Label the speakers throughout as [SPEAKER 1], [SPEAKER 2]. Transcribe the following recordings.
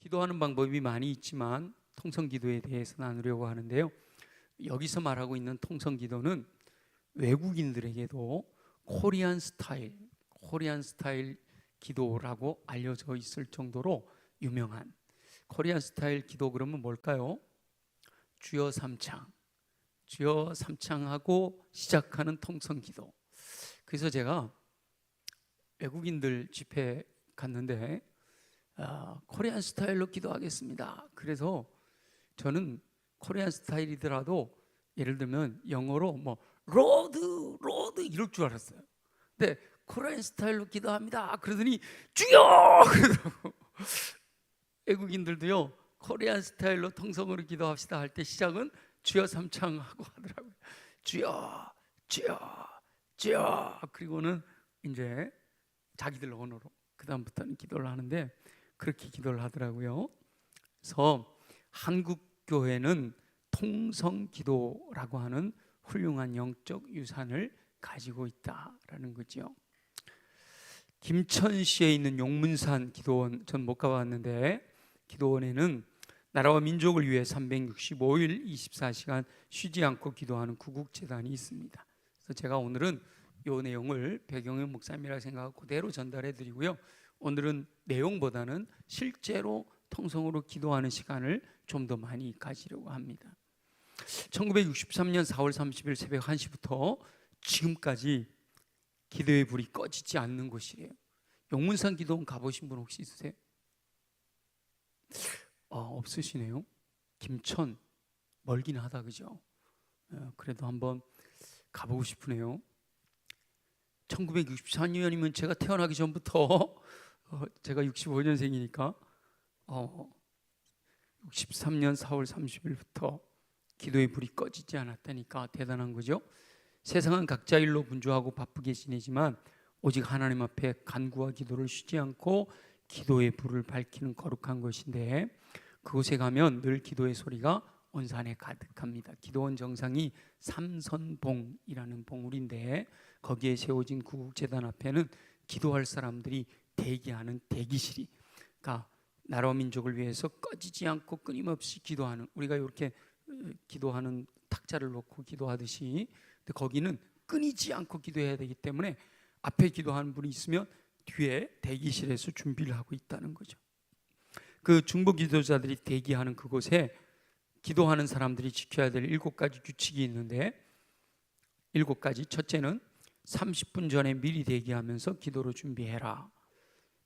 [SPEAKER 1] 기도하는 방법이 많이 있지만 통성기도에 대해서 나누려고 하는데요. 여기서 말하고 있는 통성기도는 외국인들에게도 코리안 스타일 기도라고 알려져 있을 정도로 유명한 코리안 스타일 기도. 그러면 뭘까요? 주여 삼창하고 시작하는 통성기도. 그래서 제가 외국인들 집회 갔는데 코리안 스타일로 기도하겠습니다. 그래서 저는 코리안 스타일이더라도 예를 들면 영어로 뭐 로드 이럴 줄 알았어요. 근데 코리안 스타일로 기도합니다. 그러더니 주여 그러더라고. 외국인들도요 코리안 스타일로 통성으로 기도합시다 할 때 시작은 주여 삼창하고 하더라고요. 주여 그리고는 이제 자기들 언어로 그 다음부터는 기도를 하는데 그렇게 기도를 하더라고요. 그래서 한국 교회는 통성기도라고 하는 훌륭한 영적 유산을 가지고 있다라는 거죠. 김천시에 있는 용문산 기도원, 전 못 가봤는데 기도원에는 나라와 민족을 위해 365일 24시간 쉬지 않고 기도하는 구국재단이 있습니다. 그래서 제가 오늘은 이 내용을 배경의 목사님이라고 생각하고 그대로 전달해 드리고요. 오늘은 내용보다는 실제로 통성으로 기도하는 시간을 좀 더 많이 가지려고 합니다. 1963년 4월 30일 새벽 1시부터 지금까지 기도의 불이 꺼지지 않는 곳이래요. 용문산 기도원 가보신 분 혹시 있으세요? 없으시네요. 김천 멀긴 하다 그죠? 그래도 한번 가보고 싶으네요. 1964년이면 제가 태어나기 전부터 제가 65년생이니까 63년 4월 30일부터 기도의 불이 꺼지지 않았다니까 대단한 거죠. 세상은 각자 일로 분주하고 바쁘게 지내지만 오직 하나님 앞에 간구와 기도를 쉬지 않고 기도의 불을 밝히는 거룩한 것인데 그곳에 가면 늘 기도의 소리가 온 산에 가득합니다. 기도원 정상이 삼선봉이라는 봉우리인데 거기에 세워진 구국재단 앞에는 기도할 사람들이 대기하는 대기실이, 그러니까 나라와 민족을 위해서 꺼지지 않고 끊임없이 기도하는, 우리가 이렇게 기도하는 탁자를 놓고 기도하듯이, 근데 거기는 끊이지 않고 기도해야 되기 때문에 앞에 기도하는 분이 있으면 뒤에 대기실에서 준비를 하고 있다는 거죠. 그 중보 기도자들이 대기하는 그곳에 기도하는 사람들이 지켜야 될 7가지 규칙이 있는데 7가지. 첫째는 30분 전에 미리 대기하면서 기도로 준비해라.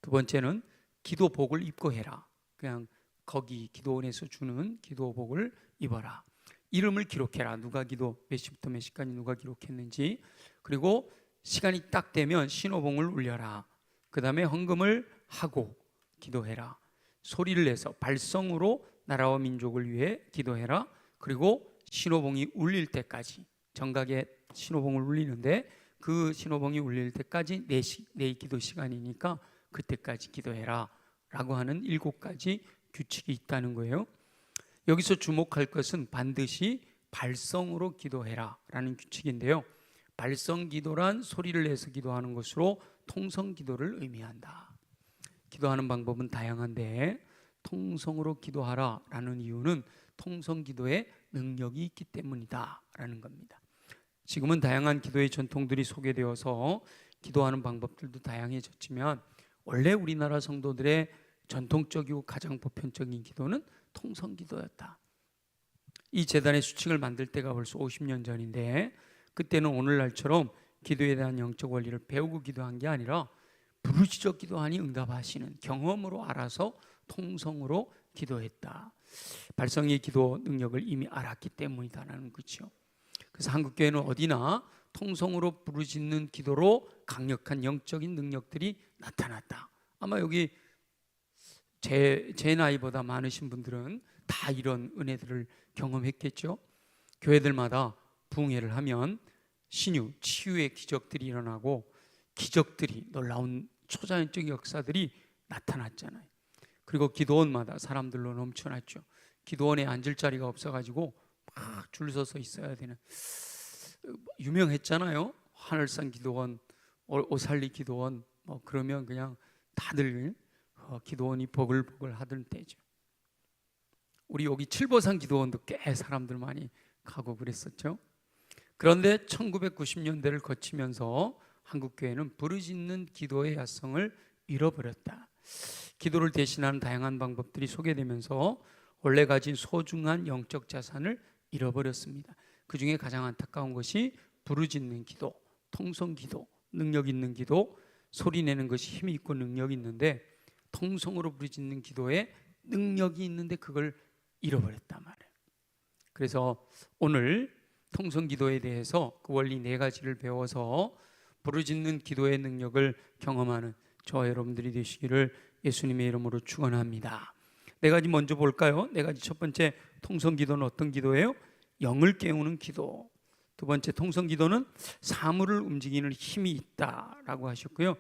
[SPEAKER 1] 두 번째는 기도복을 입고 해라. 그냥 거기 기도원에서 주는 기도복을 입어라. 이름을 기록해라. 누가 기도 몇 시부터 몇 시까지 누가 기록했는지. 그리고 시간이 딱 되면 신호봉을 울려라. 그 다음에 헌금을 하고 기도해라. 소리를 내서 발성으로 나라와 민족을 위해 기도해라. 그리고 신호봉이 울릴 때까지, 정각에 신호봉을 울리는데 그 신호봉이 울릴 때까지 내 기도 시간이니까 그때까지 기도해라 라고 하는 7가지 규칙이 있다는 거예요. 여기서 주목할 것은 반드시 발성으로 기도해라 라는 규칙인데요, 발성기도란 소리를 내서 기도하는 것으로 통성기도를 의미한다. 기도하는 방법은 다양한데 통성으로 기도하라 라는 이유는 통성기도에 능력이 있기 때문이다 라는 겁니다. 지금은 다양한 기도의 전통들이 소개되어서 기도하는 방법들도 다양해졌지만 원래 우리나라 성도들의 전통적이고 가장 보편적인 기도는 통성기도였다. 이 재단의 수칙을 만들 때가 벌써 50년 전인데 그때는 오늘날처럼 기도에 대한 영적 원리를 배우고 기도한 게 아니라 부르짖어 기도하니 응답하시는 경험으로 알아서 통성으로 기도했다. 발성의 기도 능력을 이미 알았기 때문이다라는 거죠. 그래서 한국교회는 어디나 통성으로 부르짖는 기도로 강력한 영적인 능력들이 나타났다. 아마 여기 제 나이보다 많으신 분들은 다 이런 은혜들을 경험했겠죠. 교회들마다 부흥회를 하면 신유, 치유의 기적들이 일어나고 기적들이, 놀라운 초자연적 역사들이 나타났잖아요. 그리고 기도원마다 사람들로 넘쳐났죠. 기도원에 앉을 자리가 없어가지고 막 줄 서서 있어야 되는, 유명했잖아요. 하늘산 기도원, 오살리 기도원, 그러면 그냥 다들 기도원이 버글버글 하던 때죠. 우리 여기 칠보산 기도원도 꽤 사람들 많이 가고 그랬었죠. 그런데 1990년대를 거치면서 한국교회는 부르짖는 기도의 야성을 잃어버렸다. 기도를 대신하는 다양한 방법들이 소개되면서 원래 가진 소중한 영적 자산을 잃어버렸습니다. 그 중에 가장 안타까운 것이 부르짖는 기도, 통성 기도, 능력 있는 기도, 소리 내는 것이 힘이 있고 능력이 있는데 통성으로 부르짖는 기도에 능력이 있는데 그걸 잃어버렸단 말이에요. 그래서 오늘 통성 기도에 대해서 그 원리 4가지를 배워서 부르짖는 기도의 능력을 경험하는 저와 여러분들이 되시기를 예수님의 이름으로 축원합니다. 4가지 먼저 볼까요? 4가지. 첫 번째, 통성 기도는 어떤 기도예요? 영을 깨우는 기도. 두 번째, 통성 기도는 사물을 움직이는 힘이 있다라고 하셨고요.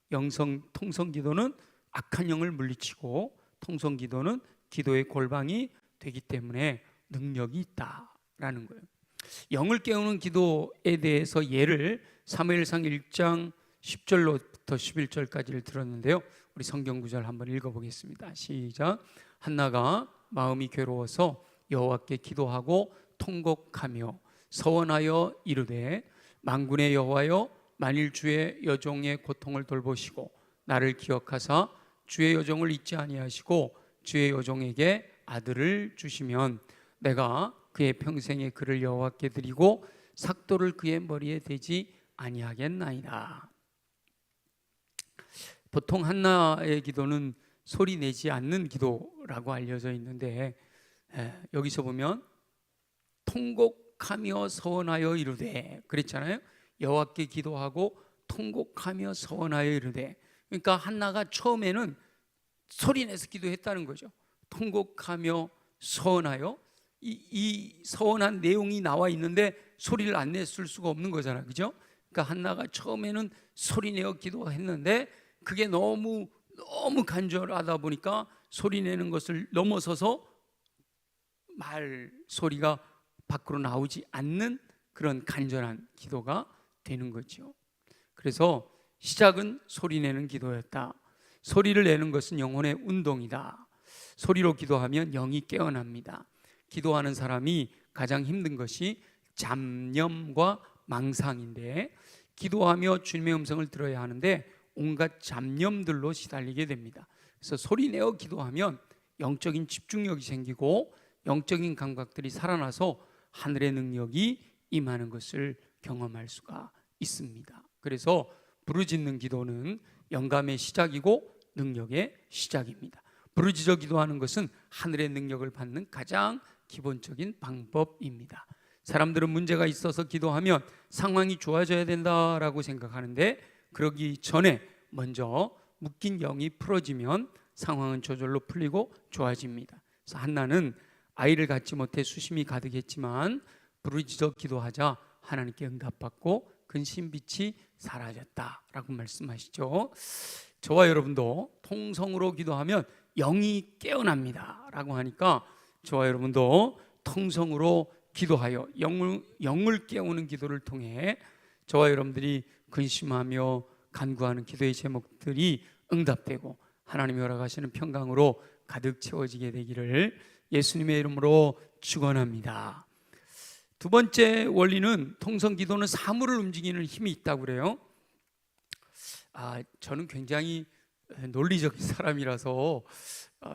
[SPEAKER 1] 통성 기도는 악한 영을 물리치고, 통성 기도는 기도의 골방이 되기 때문에 능력이 있다라는 거예요. 영을 깨우는 기도에 대해서 예를 사무엘상 1장 10절로부터 11절까지를 들었는데요. 우리 성경 구절 한번 읽어보겠습니다. 시작. 한나가 마음이 괴로워서 여호와께 기도하고 통곡하며 서원하여 이르되 만군의 여호와여, 만일 주의 여종의 고통을 돌보시고 나를 기억하사 주의 여종을 잊지 아니하시고 주의 여종에게 아들을 주시면 내가 그의 평생에 그를 여호와께 드리고 삭도를 그의 머리에 대지 아니하겠나이다. 보통 한나의 기도는 소리 내지 않는 기도라고 알려져 있는데 여기서 보면 통곡하며 서원하여 이르되 그랬잖아요. 여호와께 기도하고 통곡하며 서원하여 이르되, 그러니까 한나가 처음에는 소리 내서 기도했다는 거죠. 통곡하며 서원하여, 이 서원한 내용이 나와 있는데 소리를 안 냈을 수가 없는 거잖아요, 그죠? 그러니까 한나가 처음에는 소리 내어 기도했는데 그게 너무 간절하다 보니까 소리 내는 것을 넘어서서 말 소리가 밖으로 나오지 않는 그런 간절한 기도가 되는 거죠. 그래서 시작은 소리 내는 기도였다. 소리를 내는 것은 영혼의 운동이다. 소리로 기도하면 영이 깨어납니다. 기도하는 사람이 가장 힘든 것이 잡념과 망상인데, 기도하며 주님의 음성을 들어야 하는데 온갖 잡념들로 시달리게 됩니다. 그래서 소리 내어 기도하면 영적인 집중력이 생기고 영적인 감각들이 살아나서 하늘의 능력이 임하는 것을 경험할 수가 있습니다. 그래서 부르짖는 기도는 영감의 시작이고 능력의 시작입니다. 부르짖어 기도하는 것은 하늘의 능력을 받는 가장 기본적인 방법입니다. 사람들은 문제가 있어서 기도하면 상황이 좋아져야 된다라고 생각하는데, 그러기 전에 먼저 묶인 영이 풀어지면 상황은 저절로 풀리고 좋아집니다. 그래서 한나는 아이를 갖지 못해 수심이 가득했지만 부르짖어 기도하자 하나님께 응답받고 근심빛이 사라졌다라고 말씀하시죠. 저와 여러분도 통성으로 기도하면 영이 깨어납니다 라고 하니까 저와 여러분도 통성으로 기도하여 영을 깨우는 기도를 통해 저와 여러분들이 근심하며 간구하는 기도의 제목들이 응답되고 하나님이 허락하시는 평강으로 가득 채워지게 되기를 예수님의 이름으로 축원합니다. 두 번째 원리는 통성 기도는 사물을 움직이는 힘이 있다고 그래요. 저는 굉장히 논리적인 사람이라서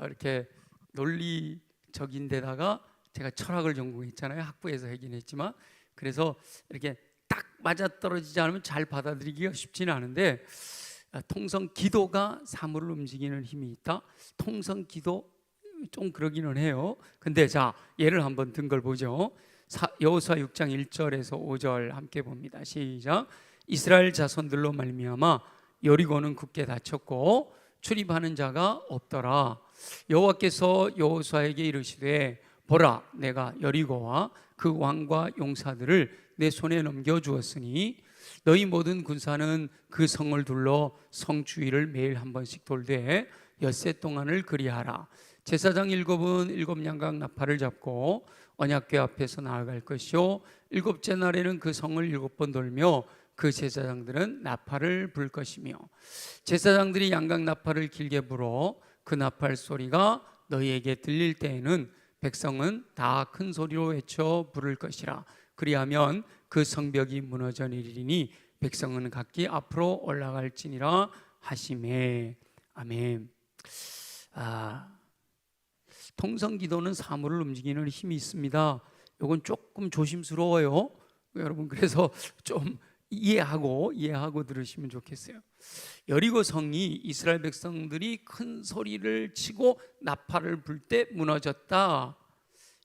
[SPEAKER 1] 이렇게 논리적인 데다가 제가 철학을 전공했잖아요. 학부에서 하긴 했지만, 그래서 이렇게 딱 맞아떨어지지 않으면 잘 받아들이기가 쉽지는 않은데, 통성 기도가 사물을 움직이는 힘이 있다. 통성 기도 좀 그러기는 해요. 근데 자, 예를 한번 든 걸 보죠. 여호수아 6장 1절에서 5절 함께 봅니다. 시작. 이스라엘 자손들로 말미암아 여리고는 굳게 닫혔고 출입하는 자가 없더라. 여호와께서 여호수아에게 이르시되 보라, 내가 여리고와 그 왕과 용사들을 내 손에 넘겨주었으니 너희 모든 군사는 그 성을 둘러 성 주위를 매일 한 번씩 돌되 엿새 동안을 그리하라. 제사장 7은 7양각 나팔을 잡고 언약궤 앞에서 나아갈 것이요 7째 날에는 그 성을 7번 돌며 그 제사장들은 나팔을 불 것이며 제사장들이 양각 나팔을 길게 불어 그 나팔 소리가 너희에게 들릴 때에는 백성은 다 큰 소리로 외쳐 부를 것이라. 그리하면 그 성벽이 무너져 내리리니 백성은 각기 앞으로 올라갈지니라 하시매. 아멘. 통성기도는 사물을 움직이는 힘이 있습니다. 이건 조금 조심스러워요, 여러분. 그래서 좀 이해하고 들으시면 좋겠어요. 여리고 성이 이스라엘 백성들이 큰 소리를 치고 나팔을 불 때 무너졌다.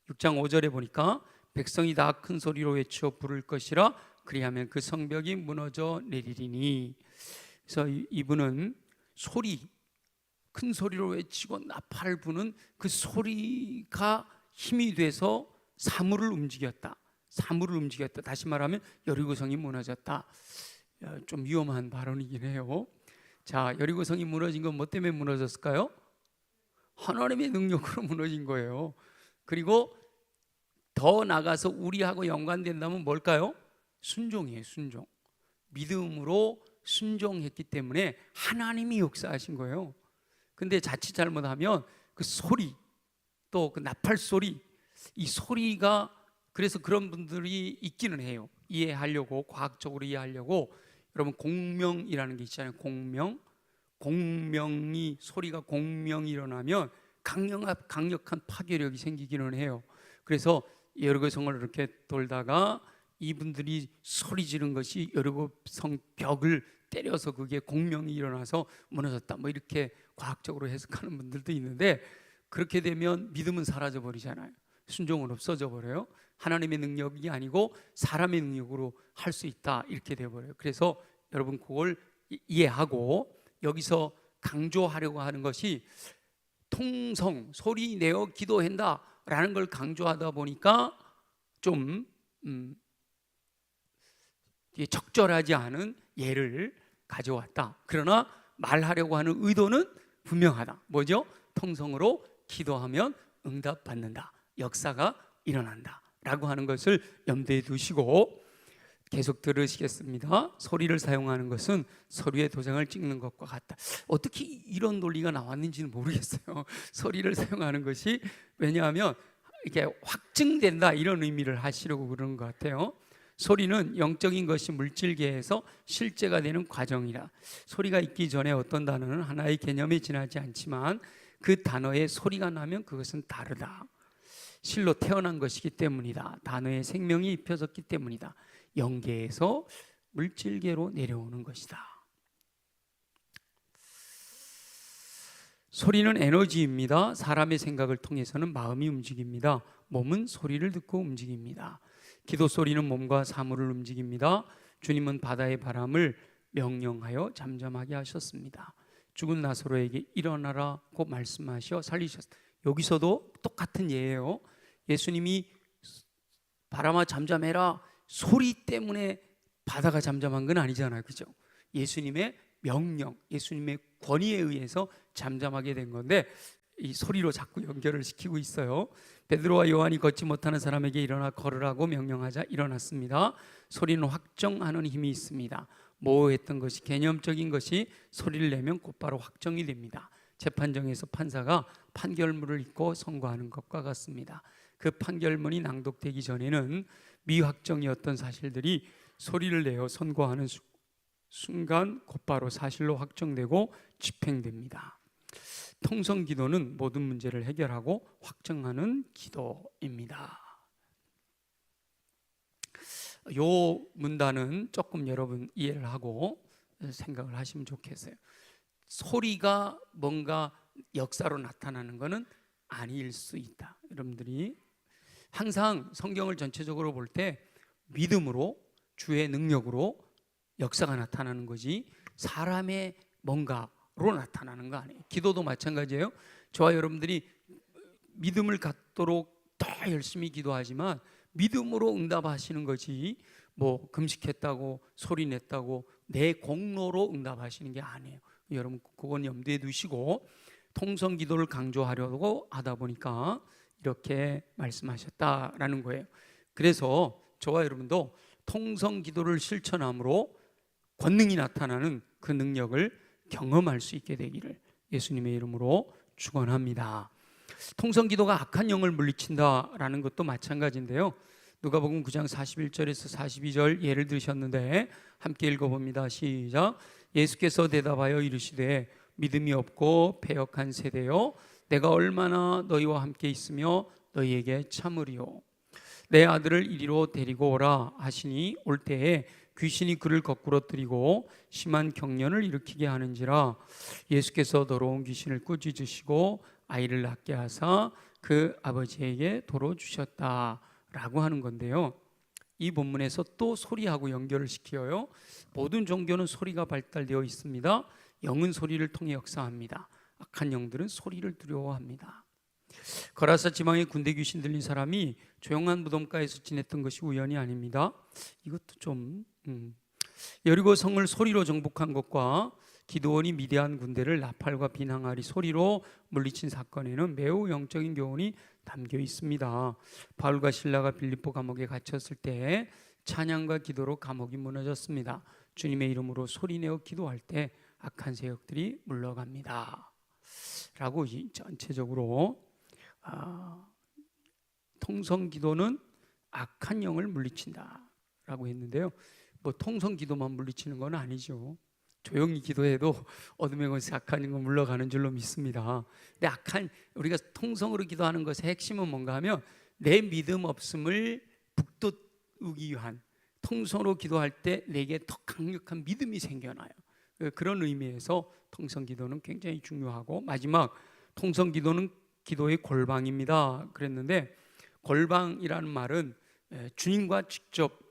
[SPEAKER 1] 6장 5절에 보니까 백성이 다 큰 소리로 외쳐 부를 것이라. 그리하면 그 성벽이 무너져 내리리니. 그래서 이분은 큰 소리로 외치고 나팔을 부는 그 소리가 힘이 돼서 사물을 움직였다. 다시 말하면 여리고성이 무너졌다. 좀 위험한 발언이긴 해요. 자, 여리고성이 무너진 건 뭐 때문에 무너졌을까요? 하나님의 능력으로 무너진 거예요. 그리고 더 나가서 우리하고 연관된다면 뭘까요? 순종이에요. 순종. 믿음으로 순종했기 때문에 하나님이 역사하신 거예요. 근데 자칫 잘못하면 그 소리, 또 그 나팔 소리, 이 소리가, 그래서 그런 분들이 있기는 해요. 이해하려고, 과학적으로 이해하려고. 여러분, 공명이라는 게 있잖아요. 공명이, 소리가 공명이 일어나면 강력한 파괴력이 생기기는 해요. 그래서 여리고성을 이렇게 돌다가 이분들이 소리 지른 것이 여리고성 벽을 때려서 그게 공명이 일어나서 무너졌다, 뭐 이렇게 과학적으로 해석하는 분들도 있는데, 그렇게 되면 믿음은 사라져 버리잖아요. 순종은 없어져 버려요. 하나님의 능력이 아니고 사람의 능력으로 할 수 있다, 이렇게 돼 버려요. 그래서 여러분, 그걸 이해하고 여기서 강조하려고 하는 것이 통성, 소리 내어 기도한다 라는 걸 강조하다 보니까 좀 적절하지 않은 예를 가져왔다. 그러나 말하려고 하는 의도는 분명하다. 뭐죠? 통성으로 기도하면 응답받는다, 역사가 일어난다 라고 하는 것을 염두에 두시고 계속 들으시겠습니다. 소리를 사용하는 것은 서류에 도장을 찍는 것과 같다. 어떻게 이런 논리가 나왔는지는 모르겠어요. 소리를 사용하는 것이, 왜냐하면 이게 확증된다 이런 의미를 하시려고 그러는 것 같아요. 소리는 영적인 것이 물질계에서 실제가 되는 과정이라. 소리가 있기 전에 어떤 단어는 하나의 개념에 지나지 않지만 그 단어에 소리가 나면 그것은 다르다. 실로 태어난 것이기 때문이다. 단어에 생명이 입혀졌기 때문이다. 영계에서 물질계로 내려오는 것이다. 소리는 에너지입니다. 사람의 생각을 통해서는 마음이 움직입니다. 몸은 소리를 듣고 움직입니다. 기도 소리는 몸과 사물을 움직입니다. 주님은 바다의 바람을 명령하여 잠잠하게 하셨습니다. 죽은 나사로에게 일어나라고 말씀하셔 살리셨습니다. 여기서도 똑같은 예예요. 예수님이 바람아 잠잠해라 소리 때문에 바다가 잠잠한 건 아니잖아요, 그죠? 예수님의 명령, 예수님의 권위에 의해서 잠잠하게 된 건데 이 소리로 자꾸 연결을 시키고 있어요. 베드로와 요한이 걷지 못하는 사람에게 일어나 걸으라고 명령하자 일어났습니다. 소리는 확정하는 힘이 있습니다. 모호했던 것이, 개념적인 것이 소리를 내면 곧바로 확정이 됩니다. 재판정에서 판사가 판결문을 읽고 선고하는 것과 같습니다. 그 판결문이 낭독되기 전에는 미확정이었던 사실들이 소리를 내어 선고하는 순간 곧바로 사실로 확정되고 집행됩니다. 통성 기도는 모든 문제를 해결하고 확정하는 기도입니다. 요 문단은 조금 여러분 이해를 하고 생각을 하시면 좋겠어요. 소리가 뭔가 역사로 나타나는 것은 아닐 수 있다. 여러분들이 항상 성경을 전체적으로 볼 때 믿음으로, 주의 능력으로 역사가 나타나는 거지 사람의 뭔가로 나타나는 거 아니에요. 기도도 마찬가지예요. 저와 여러분들이 믿음을 갖도록 더 열심히 기도하지만 믿음으로 응답하시는 거지 뭐 금식했다고 소리 냈다고 내 공로로 응답하시는 게 아니에요. 여러분 그건 염두에 두시고 통성 기도를 강조하려고 하다 보니까 이렇게 말씀하셨다라는 거예요. 그래서 저와 여러분도 통성 기도를 실천함으로 권능이 나타나는 그 능력을 경험할 수 있게 되기를 예수님의 이름으로 축원합니다. 통성기도가 악한 영을 물리친다라는 것도 마찬가지인데요. 누가복음 9장 41절에서 42절 예를 들으셨는데 함께 읽어봅니다. 시작. 예수께서 대답하여 이르시되 믿음이 없고 패역한 세대여, 내가 얼마나 너희와 함께 있으며 너희에게 참으리요. 내 아들을 이리로 데리고 오라 하시니 올 때에 귀신이 그를 거꾸로 들이고 심한 경련을 일으키게 하는지라. 예수께서 더러운 귀신을 꾸짖으시고 아이를 낫게 하사 그 아버지에게 도로 주셨다라고 하는 건데요. 이 본문에서 또 소리하고 연결을 시켜요. 모든 종교는 소리가 발달되어 있습니다. 영은 소리를 통해 역사합니다. 악한 영들은 소리를 두려워합니다. 거라사 지방에 군대 귀신 들린 사람이 조용한 무덤가에서 지냈던 것이 우연이 아닙니다. 이것도 좀 여리고 성을 소리로 정복한 것과 기드온이 미디안 군대를 나팔과 빈항아리 소리로 물리친 사건에는 매우 영적인 교훈이 담겨 있습니다. 바울과 실라가 빌립보 감옥에 갇혔을 때 찬양과 기도로 감옥이 무너졌습니다. 주님의 이름으로 소리내어 기도할 때 악한 세력들이 물러갑니다 라고 전체적으로 통성기도는 악한 영을 물리친다라고 했는데요. 뭐 통성기도만 물리치는 건 아니죠. 조용히 기도해도 어둠의 권세 악한 영은 물러가는 줄로 믿습니다. 근데 우리가 통성으로 기도하는 것의 핵심은 뭔가 하면 내 믿음 없음을 북돋우기 위한, 통성으로 기도할 때 내게 더 강력한 믿음이 생겨나요. 그런 의미에서 통성기도는 굉장히 중요하고, 마지막 통성기도는 기도의 골방입니다 그랬는데, 골방이라는 말은 주님과 직접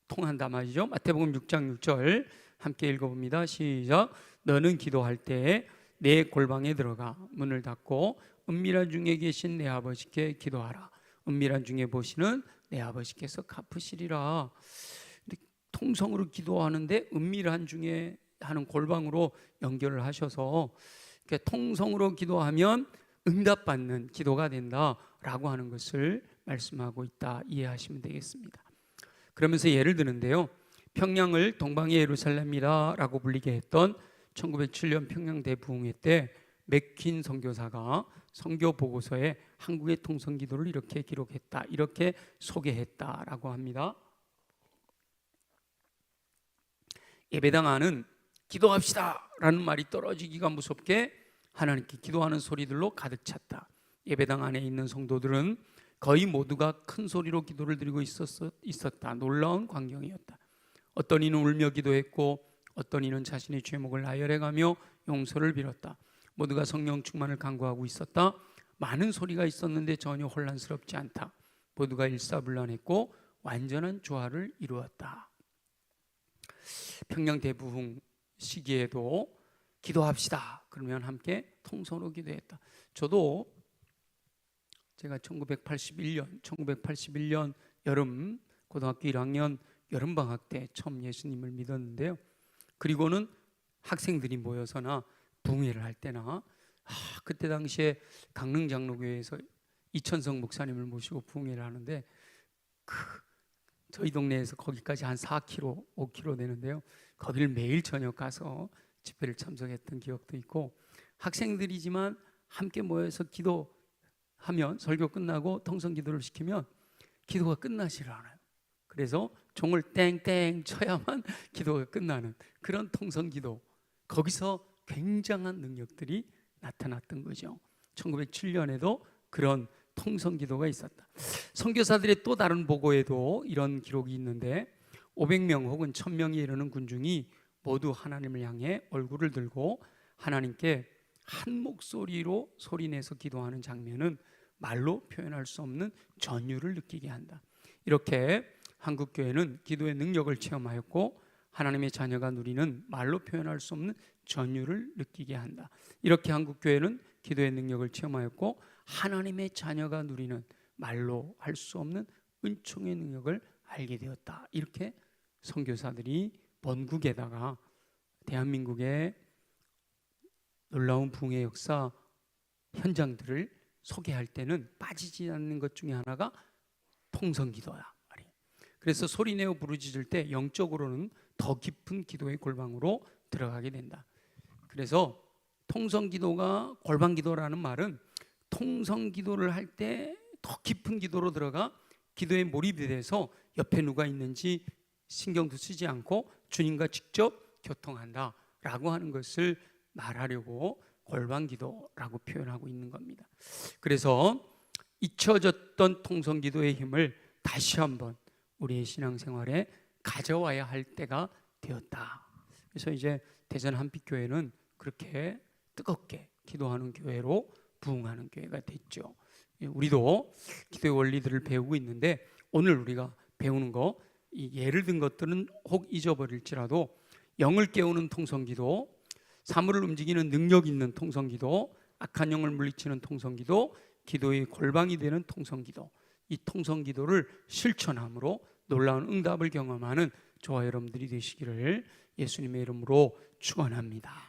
[SPEAKER 1] 통한다 말이죠. 마태복음 6장 6절 함께 읽어봅니다. 시작. 너는 기도할 때 내 골방에 들어가 문을 닫고 은밀한 중에 계신 내 아버지께 기도하라. 은밀한 중에 보시는 내 아버지께서 갚으시리라. 통성으로 기도하는데 은밀한 중에 하는 골방으로 연결을 하셔서 통성으로 기도하면 응답받는 기도가 된다라고 하는 것을 말씀하고 있다 이해하시면 되겠습니다. 그러면서 예를 드는데요, 평양을 동방의 예루살렘이라고 불리게 했던 1907년 평양 대부흥회 때 맥퀸 선교사가 선교 보고서에 한국의 통성기도를 이렇게 기록했다, 이렇게 소개했다라고 합니다. 예배당 안은 기도합시다 라는 말이 떨어지기가 무섭게 하나님께 기도하는 소리들로 가득 찼다. 예배당 안에 있는 성도들은 거의 모두가 큰 소리로 기도를 드리고 있었다. 놀라운 광경이었다. 어떤 이는 울며 기도했고 어떤 이는 자신의 죄목을 나열해가며 용서를 빌었다. 모두가 성령 충만을 간구하고 있었다. 많은 소리가 있었는데 전혀 혼란스럽지 않다. 모두가 일사불란했고 완전한 조화를 이루었다. 평양 대부흥 시기에도 기도합시다 그러면 함께 통성으로 기도했다. 저도 제가 1981년 여름 고등학교 1학년 여름방학 때 처음 예수님을 믿었는데요. 그리고는 학생들이 모여서나 부흥회를 할 때나 그때 당시에 강릉장로교회에서 이천성 목사님을 모시고 부흥회를 하는데 저희 동네에서 거기까지 한 4km, 5km 되는데요. 거기를 매일 저녁 가서 집회를 참석했던 기억도 있고, 학생들이지만 함께 모여서 기도하면 설교 끝나고 통성기도를 시키면 기도가 끝나지를 않아요. 그래서 종을 땡땡 쳐야만 기도가 끝나는 그런 통성기도, 거기서 굉장한 능력들이 나타났던 거죠. 1907년에도 그런 통성기도가 있었다. 선교사들의 또 다른 보고에도 이런 기록이 있는데 500명 혹은 1000명에 이르는 군중이 모두 하나님을 향해 얼굴을 들고 하나님께 한 목소리로 소리내서 기도하는 장면은 말로 표현할 수 없는 전율을 느끼게 한다. 이렇게 한국교회는 기도의 능력을 체험하였고 하나님의 자녀가 누리는 말로 표현할 수 없는 전율을 느끼게 한다. 이렇게 한국교회는 기도의 능력을 체험하였고 하나님의 자녀가 누리는 말로 할 수 없는 은총의 능력을 알게 되었다. 이렇게 선교사들이 본국에다가 대한민국의 놀라운 부흥의 역사 현장들을 소개할 때는 빠지지 않는 것 중에 하나가 통성기도야 말이에요. 그래서 소리내어 부르짖을 때 영적으로는 더 깊은 기도의 골방으로 들어가게 된다. 그래서 통성기도가 골방기도라는 말은 통성 기도를 할 때 더 깊은 기도로 들어가 기도에 몰입이 돼서 옆에 누가 있는지 신경도 쓰지 않고 주님과 직접 교통한다라고 하는 것을 말하려고 골방기도라고 표현하고 있는 겁니다. 그래서 잊혀졌던 통성기도의 힘을 다시 한번 우리의 신앙생활에 가져와야 할 때가 되었다. 그래서 이제 대전 한빛교회는 그렇게 뜨겁게 기도하는 교회로 부흥하는 교회가 됐죠. 우리도 기도의 원리들을 배우고 있는데 오늘 우리가 배우는 거, 이 예를 든 것들은 혹 잊어버릴지라도 영을 깨우는 통성기도, 사물을 움직이는 능력 있는 통성기도, 악한 영을 물리치는 통성기도, 기도의 골방이 되는 통성기도, 이 통성기도를 실천함으로 놀라운 응답을 경험하는 저와 여러분들이 되시기를 예수님의 이름으로 축원합니다.